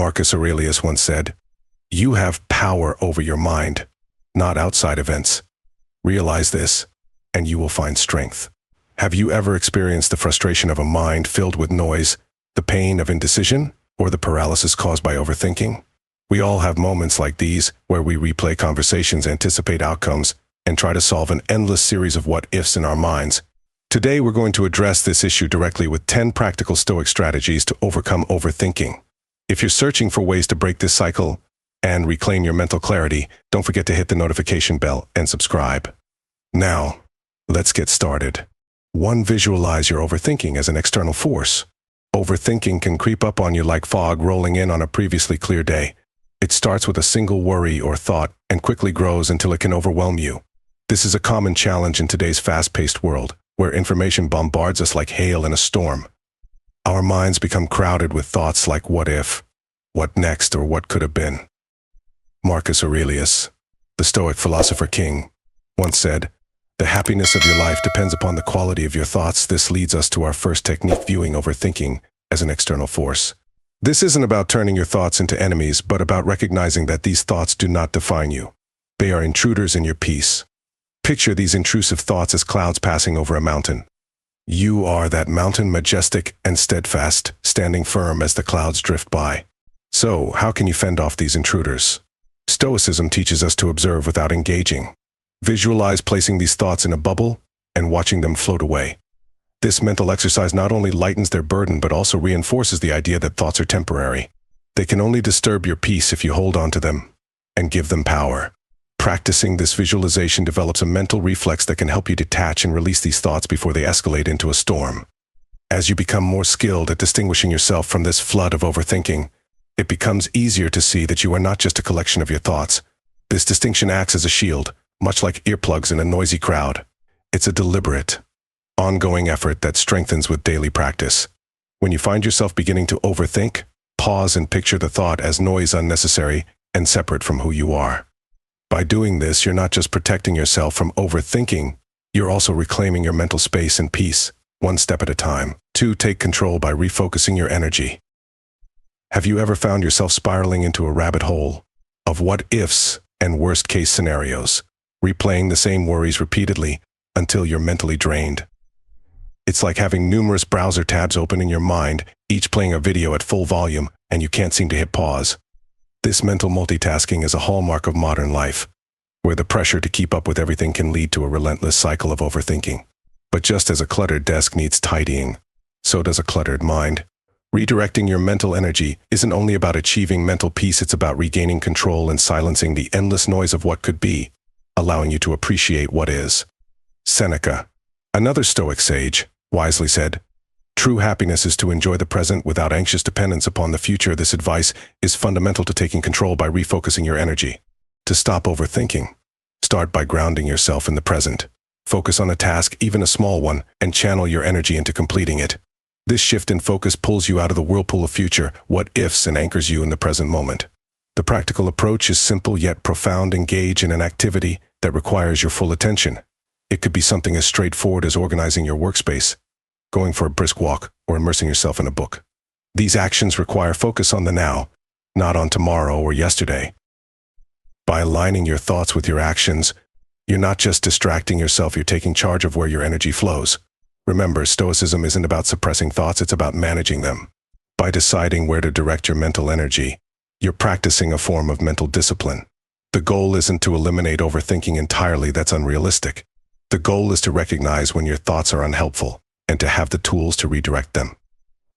Marcus Aurelius once said, "You have power over your mind, not outside events. Realize this, and you will find strength." Have you ever experienced the frustration of a mind filled with noise, the pain of indecision, or the paralysis caused by overthinking? We all have moments like these where we replay conversations, anticipate outcomes, and try to solve an endless series of what-ifs in our minds. Today, we're going to address this issue directly with 10 practical Stoic strategies to overcome overthinking. If you're searching for ways to break this cycle and reclaim your mental clarity, don't forget to hit the notification bell and subscribe. Now, let's get started. 1. Visualize your overthinking as an external force. Overthinking can creep up on you like fog rolling in on a previously clear day. It starts with a single worry or thought and quickly grows until it can overwhelm you. This is a common challenge in today's fast-paced world, where information bombards us like hail in a storm. Our minds become crowded with thoughts like what if, what next, or what could have been. Marcus Aurelius, the Stoic philosopher king, once said, "The happiness of your life depends upon the quality of your thoughts." This leads us to our first technique, viewing overthinking as an external force. This isn't about turning your thoughts into enemies, but about recognizing that these thoughts do not define you. They are intruders in your peace. Picture these intrusive thoughts as clouds passing over a mountain. You are that mountain, majestic and steadfast, standing firm as the clouds drift by. So, how can you fend off these intruders? Stoicism teaches us to observe without engaging. Visualize placing these thoughts in a bubble and watching them float away. This mental exercise not only lightens their burden but also reinforces the idea that thoughts are temporary. They can only disturb your peace if you hold on to them and give them power. Practicing this visualization develops a mental reflex that can help you detach and release these thoughts before they escalate into a storm. As you become more skilled at distinguishing yourself from this flood of overthinking, it becomes easier to see that you are not just a collection of your thoughts. This distinction acts as a shield, much like earplugs in a noisy crowd. It's a deliberate, ongoing effort that strengthens with daily practice. When you find yourself beginning to overthink, pause and picture the thought as noise, unnecessary and separate from who you are. By doing this, you're not just protecting yourself from overthinking, you're also reclaiming your mental space and peace, one step at a time. 2. Take control by refocusing your energy. Have you ever found yourself spiraling into a rabbit hole of what-ifs and worst-case scenarios, replaying the same worries repeatedly until you're mentally drained? It's like having numerous browser tabs open in your mind, each playing a video at full volume, and you can't seem to hit pause. This mental multitasking is a hallmark of modern life, where the pressure to keep up with everything can lead to a relentless cycle of overthinking. But just as a cluttered desk needs tidying, so does a cluttered mind. Redirecting your mental energy isn't only about achieving mental peace, it's about regaining control and silencing the endless noise of what could be, allowing you to appreciate what is. Seneca, another Stoic sage, wisely said, "True happiness is to enjoy the present without anxious dependence upon the future." This advice is fundamental to taking control by refocusing your energy. To stop overthinking, start by grounding yourself in the present. Focus on a task, even a small one, and channel your energy into completing it. This shift in focus pulls you out of the whirlpool of future what-ifs and anchors you in the present moment. The practical approach is simple yet profound. Engage in an activity that requires your full attention. It could be something as straightforward as organizing your workspace, going for a brisk walk, or immersing yourself in a book. These actions require focus on the now, not on tomorrow or yesterday. By aligning your thoughts with your actions, you're not just distracting yourself, you're taking charge of where your energy flows. Remember, Stoicism isn't about suppressing thoughts, it's about managing them. By deciding where to direct your mental energy, you're practicing a form of mental discipline. The goal isn't to eliminate overthinking entirely, that's unrealistic. The goal is to recognize when your thoughts are unhelpful and to have the tools to redirect them.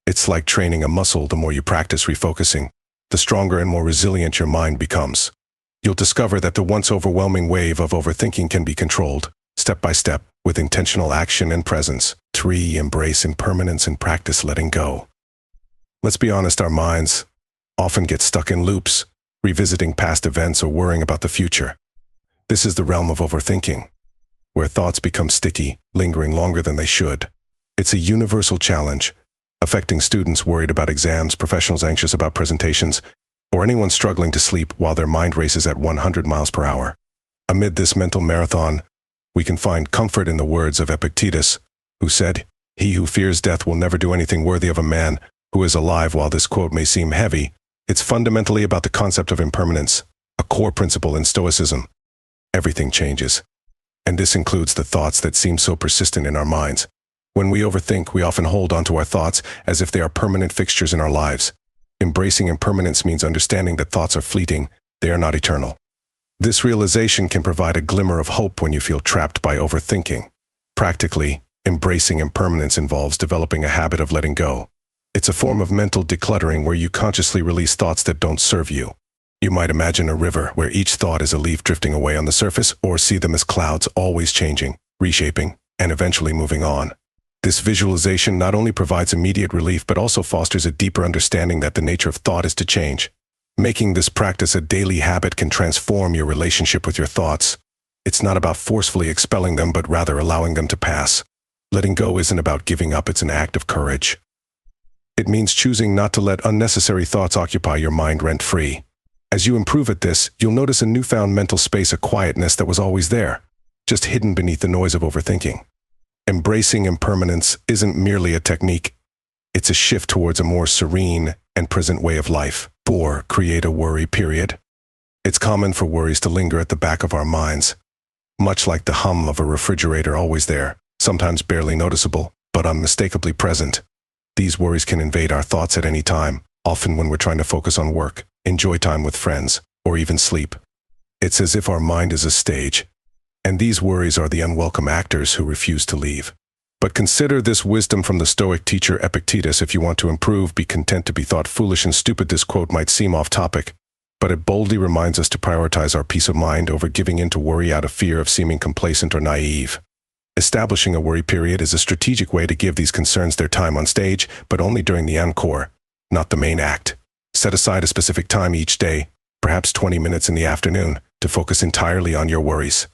It's like training a muscle. The more you practice refocusing, the stronger and more resilient your mind becomes. You'll discover that the once overwhelming wave of overthinking can be controlled, step by step, with intentional action and presence. 3. Embrace impermanence and practice letting go. Let's be honest, our minds often get stuck in loops, revisiting past events or worrying about the future. This is the realm of overthinking, where thoughts become sticky, lingering longer than they should. It's a universal challenge, affecting students worried about exams, professionals anxious about presentations, or anyone struggling to sleep while their mind races at 100 miles per hour. Amid this mental marathon, we can find comfort in the words of Epictetus, who said, "He who fears death will never do anything worthy of a man who is alive." While this quote may seem heavy, It's fundamentally about the concept of impermanence, a core principle in Stoicism. Everything changes. And this includes the thoughts that seem so persistent in our minds. When we overthink, we often hold onto our thoughts as if they are permanent fixtures in our lives. Embracing impermanence means understanding that thoughts are fleeting, they are not eternal. This realization can provide a glimmer of hope when you feel trapped by overthinking. Practically, embracing impermanence involves developing a habit of letting go. It's a form of mental decluttering where you consciously release thoughts that don't serve you. You might imagine a river where each thought is a leaf drifting away on the surface, or see them as clouds always changing, reshaping, and eventually moving on. This visualization not only provides immediate relief but also fosters a deeper understanding that the nature of thought is to change. Making this practice a daily habit can transform your relationship with your thoughts. It's not about forcefully expelling them but rather allowing them to pass. Letting go isn't about giving up, it's an act of courage. It means choosing not to let unnecessary thoughts occupy your mind rent-free. As you improve at this, you'll notice a newfound mental space, a quietness that was always there, just hidden beneath the noise of overthinking. Embracing impermanence isn't merely a technique, it's a shift towards a more serene and present way of life. 4. Create a worry period. It's common for worries to linger at the back of our minds, much like the hum of a refrigerator, always there, sometimes barely noticeable, but unmistakably present. These worries can invade our thoughts at any time, often when we're trying to focus on work, enjoy time with friends, or even sleep. It's as if our mind is a stage, and these worries are the unwelcome actors who refuse to leave. But consider this wisdom from the Stoic teacher Epictetus: if you want to improve, be content to be thought foolish and stupid. This quote might seem off topic, but it boldly reminds us to prioritize our peace of mind over giving in to worry out of fear of seeming complacent or naive. Establishing a worry period is a strategic way to give these concerns their time on stage, but only during the encore, not the main act. Set aside a specific time each day, perhaps 20 minutes in the afternoon, to focus entirely on your worries.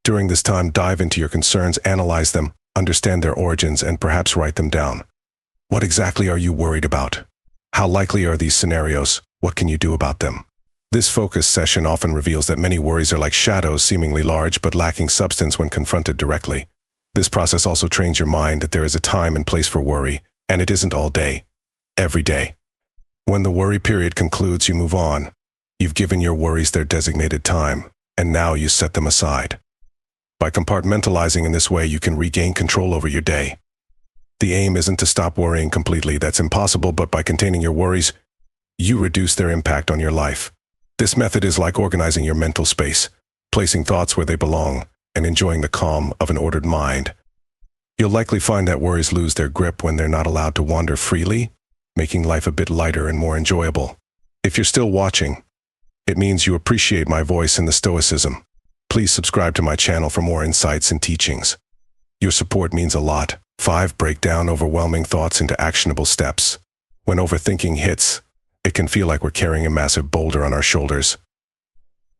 During this time, dive into your concerns, analyze them, understand their origins, and perhaps write them down. What exactly are you worried about? How likely are these scenarios? What can you do about them? This focus session often reveals that many worries are like shadows, seemingly large but lacking substance when confronted directly. This process also trains your mind that there is a time and place for worry, and it isn't all day, every day. When the worry period concludes, you move on. You've given your worries their designated time, and now you set them aside. By compartmentalizing in this way, you can regain control over your day. The aim isn't to stop worrying completely, that's impossible, but by containing your worries, you reduce their impact on your life. This method is like organizing your mental space, placing thoughts where they belong, and enjoying the calm of an ordered mind. You'll likely find that worries lose their grip when they're not allowed to wander freely, making life a bit lighter and more enjoyable. If you're still watching, it means you appreciate my voice in the Stoicism. Please subscribe to my channel for more insights and teachings. Your support means a lot. 5. Break down overwhelming thoughts into actionable steps. When overthinking hits, it can feel like we're carrying a massive boulder on our shoulders.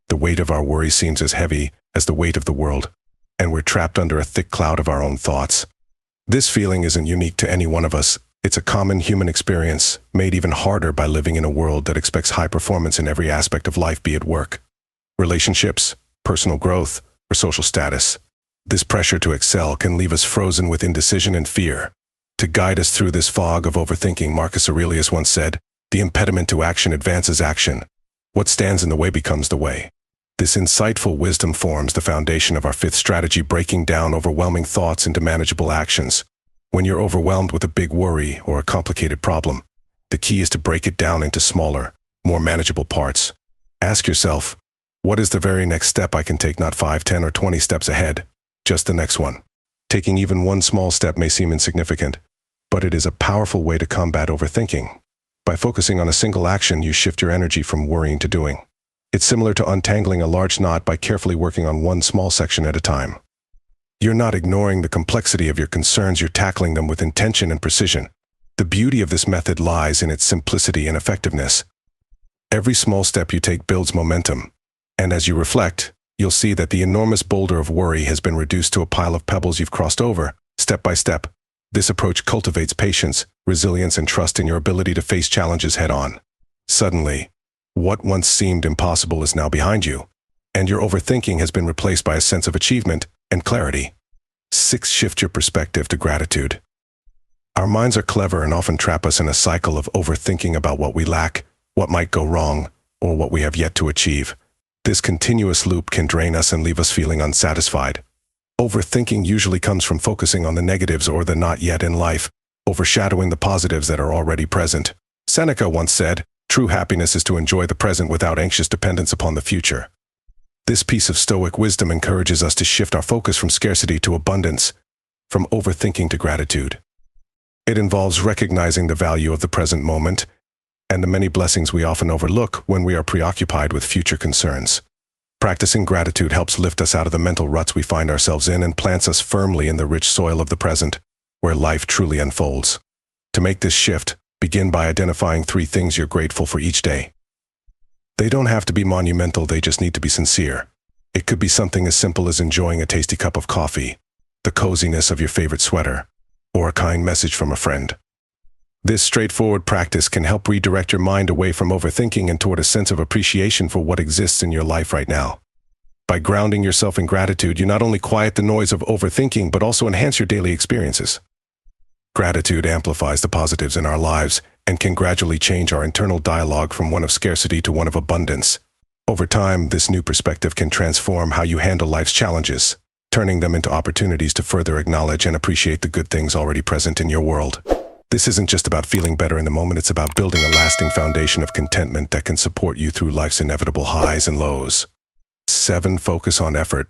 The weight of our worry seems as heavy as the weight of the world, and we're trapped under a thick cloud of our own thoughts. This feeling isn't unique to any one of us. It's a common human experience, made even harder by living in a world that expects high performance in every aspect of life, be it work, relationships, personal growth, or social status. This pressure to excel can leave us frozen with indecision and fear. To guide us through this fog of overthinking, Marcus Aurelius once said, "The impediment to action advances action. What stands in the way becomes the way." This insightful wisdom forms the foundation of our 5th strategy: breaking down overwhelming thoughts into manageable actions. When you're overwhelmed with a big worry or a complicated problem, the key is to break it down into smaller, more manageable parts. Ask yourself, what is the very next step I can take? Not 5, 10, or 20 steps ahead, just the next one. Taking even one small step may seem insignificant, but it is a powerful way to combat overthinking. By focusing on a single action, you shift your energy from worrying to doing. It's similar to untangling a large knot by carefully working on one small section at a time. You're not ignoring the complexity of your concerns, you're tackling them with intention and precision. The beauty of this method lies in its simplicity and effectiveness. Every small step you take builds momentum, and as you reflect, you'll see that the enormous boulder of worry has been reduced to a pile of pebbles you've crossed over, step by step. This approach cultivates patience, resilience, and trust in your ability to face challenges head-on. Suddenly, what once seemed impossible is now behind you, and your overthinking has been replaced by a sense of achievement and clarity. 6. Shift your perspective to gratitude. Our minds are clever and often trap us in a cycle of overthinking about what we lack, what might go wrong, or what we have yet to achieve. This continuous loop can drain us and leave us feeling unsatisfied. Overthinking usually comes from focusing on the negatives or the not yet in life, overshadowing the positives that are already present. Seneca once said, "True happiness is to enjoy the present without anxious dependence upon the future." This piece of Stoic wisdom encourages us to shift our focus from scarcity to abundance, from overthinking to gratitude. It involves recognizing the value of the present moment and the many blessings we often overlook when we are preoccupied with future concerns. Practicing gratitude helps lift us out of the mental ruts we find ourselves in and plants us firmly in the rich soil of the present, where life truly unfolds. To make this shift, begin by identifying 3 things you're grateful for each day. They don't have to be monumental, they just need to be sincere. It could be something as simple as enjoying a tasty cup of coffee, the coziness of your favorite sweater, or a kind message from a friend. This straightforward practice can help redirect your mind away from overthinking and toward a sense of appreciation for what exists in your life right now. By grounding yourself in gratitude, you not only quiet the noise of overthinking, but also enhance your daily experiences. Gratitude amplifies the positives in our lives and can gradually change our internal dialogue from one of scarcity to one of abundance. Over time, this new perspective can transform how you handle life's challenges, turning them into opportunities to further acknowledge and appreciate the good things already present in your world. This isn't just about feeling better in the moment, it's about building a lasting foundation of contentment that can support you through life's inevitable highs and lows. 7. Focus on effort,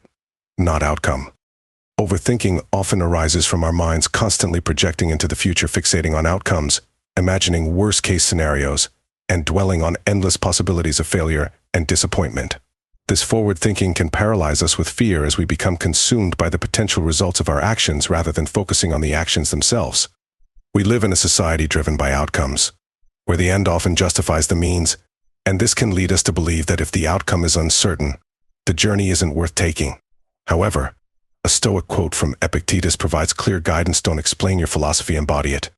not outcome. Overthinking often arises from our minds constantly projecting into the future, fixating on outcomes, imagining worst-case scenarios, and dwelling on endless possibilities of failure and disappointment. This forward thinking can paralyze us with fear as we become consumed by the potential results of our actions rather than focusing on the actions themselves. We live in a society driven by outcomes, where the end often justifies the means, and this can lead us to believe that if the outcome is uncertain, the journey isn't worth taking. However, a Stoic quote from Epictetus provides clear guidance. Don't explain your philosophy, embody it.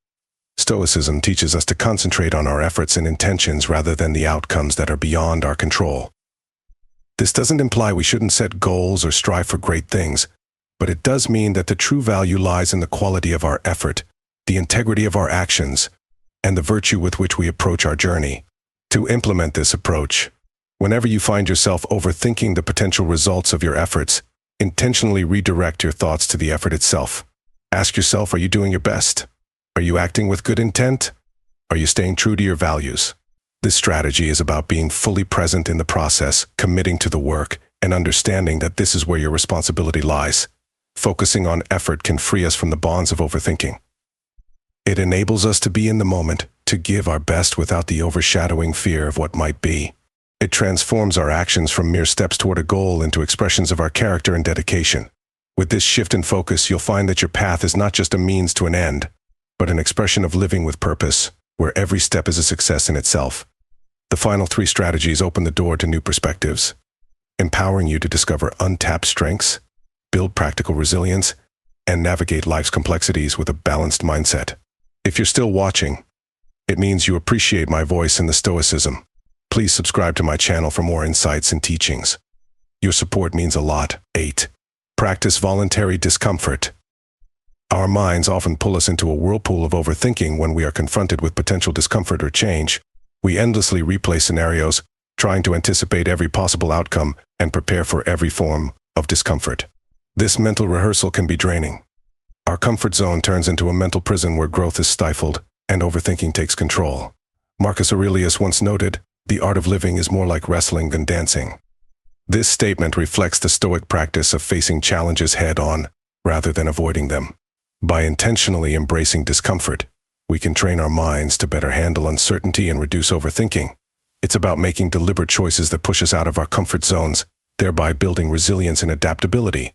Stoicism teaches us to concentrate on our efforts and intentions rather than the outcomes that are beyond our control. This doesn't imply we shouldn't set goals or strive for great things, but it does mean that the true value lies in the quality of our effort, the integrity of our actions, and the virtue with which we approach our journey. To implement this approach, whenever you find yourself overthinking the potential results of your efforts, intentionally redirect your thoughts to the effort itself. Ask yourself, are you doing your best? Are you acting with good intent? Are you staying true to your values? This strategy is about being fully present in the process, committing to the work, and understanding that this is where your responsibility lies. Focusing on effort can free us from the bonds of overthinking. It enables us to be in the moment, to give our best without the overshadowing fear of what might be. It transforms our actions from mere steps toward a goal into expressions of our character and dedication. With this shift in focus, you'll find that your path is not just a means to an end, but an expression of living with purpose, where every step is a success in itself. The final 3 strategies open the door to new perspectives, empowering you to discover untapped strengths, build practical resilience, and navigate life's complexities with a balanced mindset. If you're still watching, it means you appreciate my voice in the Stoicism. Please subscribe to my channel for more insights and teachings. Your support means a lot. 8. Practice voluntary discomfort. Our minds often pull us into a whirlpool of overthinking when we are confronted with potential discomfort or change. We endlessly replay scenarios, trying to anticipate every possible outcome and prepare for every form of discomfort. This mental rehearsal can be draining. Our comfort zone turns into a mental prison where growth is stifled and overthinking takes control. Marcus Aurelius once noted, "The art of living is more like wrestling than dancing." This statement reflects the Stoic practice of facing challenges head-on rather than avoiding them. By intentionally embracing discomfort, we can train our minds to better handle uncertainty and reduce overthinking. It's about making deliberate choices that push us out of our comfort zones, thereby building resilience and adaptability.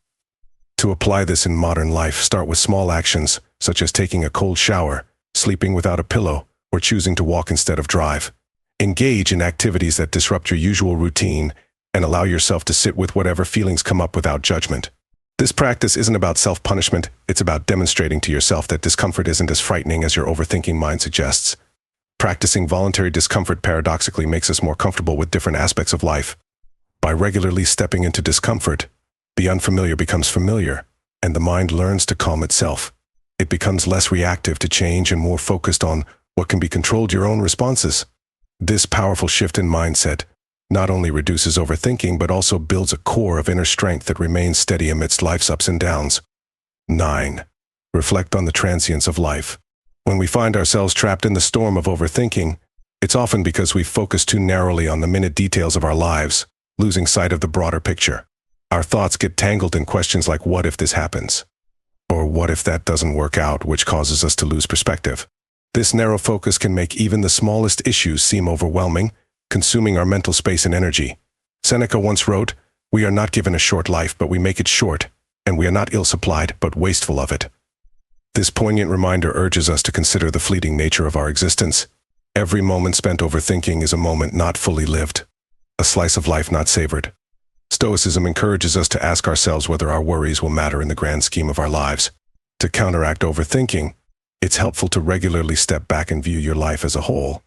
To apply this in modern life, start with small actions, such as taking a cold shower, sleeping without a pillow, or choosing to walk instead of drive. Engage in activities that disrupt your usual routine and allow yourself to sit with whatever feelings come up without judgment. This practice isn't about self-punishment, it's about demonstrating to yourself that discomfort isn't as frightening as your overthinking mind suggests. Practicing voluntary discomfort paradoxically makes us more comfortable with different aspects of life. By regularly stepping into discomfort, the unfamiliar becomes familiar, and the mind learns to calm itself. It becomes less reactive to change and more focused on what can be controlled, your own responses. This powerful shift in mindset not only reduces overthinking but also builds a core of inner strength that remains steady amidst life's ups and downs. 9. Reflect on the transience of life. When we find ourselves trapped in the storm of overthinking, it's often because we focus too narrowly on the minute details of our lives, losing sight of the broader picture. Our thoughts get tangled in questions like what if this happens? Or what if that doesn't work out, which causes us to lose perspective. This narrow focus can make even the smallest issues seem overwhelming, consuming our mental space and energy. Seneca once wrote, "We are not given a short life, but we make it short, and we are not ill-supplied, but wasteful of it." This poignant reminder urges us to consider the fleeting nature of our existence. Every moment spent overthinking is a moment not fully lived, a slice of life not savored. Stoicism encourages us to ask ourselves whether our worries will matter in the grand scheme of our lives. To counteract overthinking, it's helpful to regularly step back and view your life as a whole.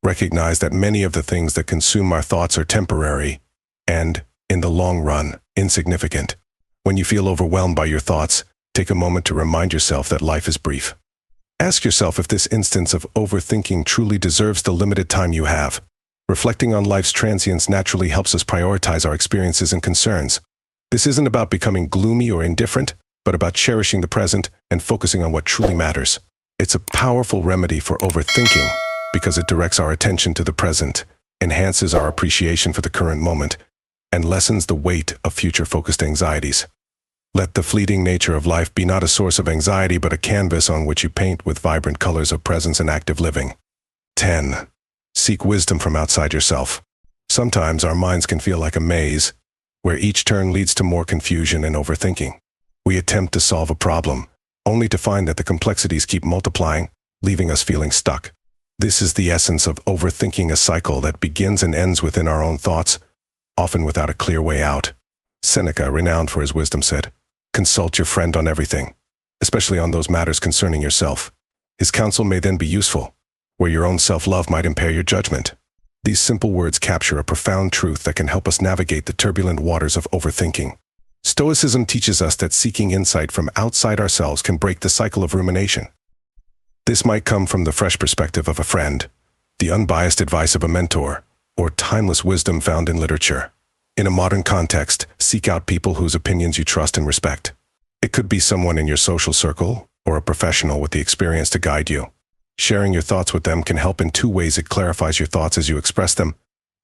Recognize that many of the things that consume our thoughts are temporary and, in the long run, insignificant. When you feel overwhelmed by your thoughts, take a moment to remind yourself that life is brief. Ask yourself if this instance of overthinking truly deserves the limited time you have. Reflecting on life's transience naturally helps us prioritize our experiences and concerns. This isn't about becoming gloomy or indifferent, but about cherishing the present and focusing on what truly matters. It's a powerful remedy for overthinking because it directs our attention to the present, enhances our appreciation for the current moment, and lessens the weight of future-focused anxieties. Let the fleeting nature of life be not a source of anxiety but a canvas on which you paint with vibrant colors of presence and active living. 10. Seek wisdom from outside yourself. Sometimes our minds can feel like a maze, where each turn leads to more confusion and overthinking. We attempt to solve a problem, only to find that the complexities keep multiplying, leaving us feeling stuck. This is the essence of overthinking, a cycle that begins and ends within our own thoughts, often without a clear way out. Seneca, renowned for his wisdom, said, "Consult your friend on everything, especially on those matters concerning yourself. His counsel may then be useful, where your own self-love might impair your judgment." These simple words capture a profound truth that can help us navigate the turbulent waters of overthinking. Stoicism teaches us that seeking insight from outside ourselves can break the cycle of rumination. This might come from the fresh perspective of a friend, the unbiased advice of a mentor, or timeless wisdom found in literature. In a modern context, seek out people whose opinions you trust and respect. It could be someone in your social circle, or a professional with the experience to guide you. Sharing your thoughts with them can help in two ways. It clarifies your thoughts as you express them,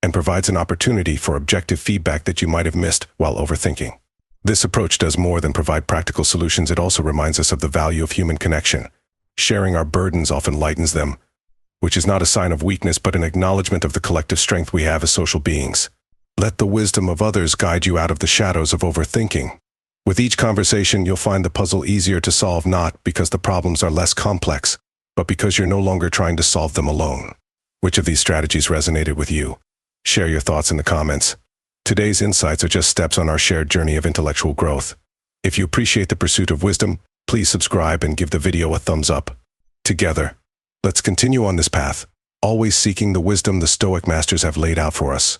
and provides an opportunity for objective feedback that you might have missed while overthinking. This approach does more than provide practical solutions. It also reminds us of the value of human connection. Sharing our burdens often lightens them, which is not a sign of weakness but an acknowledgement of the collective strength we have as social beings. Let the wisdom of others guide you out of the shadows of overthinking. With each conversation, you'll find the puzzle easier to solve, not because the problems are less complex, but because you're no longer trying to solve them alone. Which of these strategies resonated with you? Share your thoughts in the comments. Today's insights are just steps on our shared journey of intellectual growth. If you appreciate the pursuit of wisdom, please subscribe and give the video a thumbs up. Together, let's continue on this path, always seeking the wisdom the Stoic masters have laid out for us.